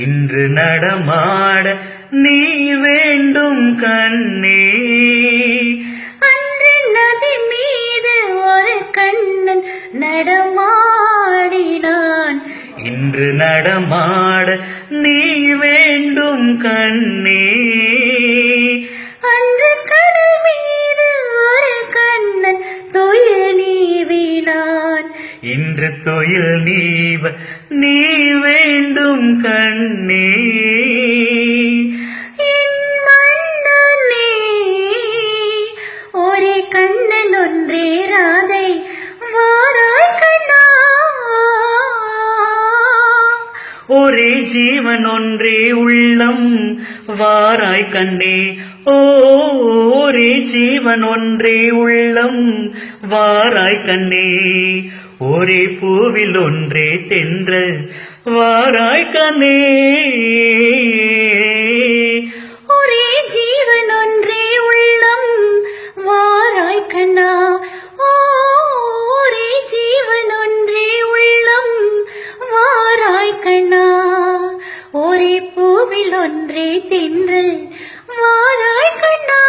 இன்று நடமாட நீ வேண்டும் கண்ணே. அன்று நதி மீது ஒரு கண்ணன் நடமாடினான். இன்று நடமாட நீ வேண்டும் கண்ணே. அன்று கடல் மீது ஒரு கண்ணன் துயில் நீவினான். இன்று துயில் நீவ நீ வேண்டும் கண்ணே. என் மன்னனே, ஒரே கண்ணன் ஒன்றே ராதை வாராய் கண்ணா. ஒரே ஜீவன் ஒன்றே உள்ளம் வாராய் கண்ணே. ஓ, ஒரே ஜீவன் ஒன்றே உள்ளம் வாராய் கண்ணே. ஒரே பூவில் ஒன்றே தென்றல் வாராய் கண்ணே. ஒரே ஜீவன் ஒன்றே உள்ளம் வாராய் கண்ணா. ஓ, ஒரே ஜீவன் ஒன்றே உள்ளம் வாராய் கண்ணா. ஒரே பூவில் ஒன்றே தென்றல் வாராய் கண்ணா.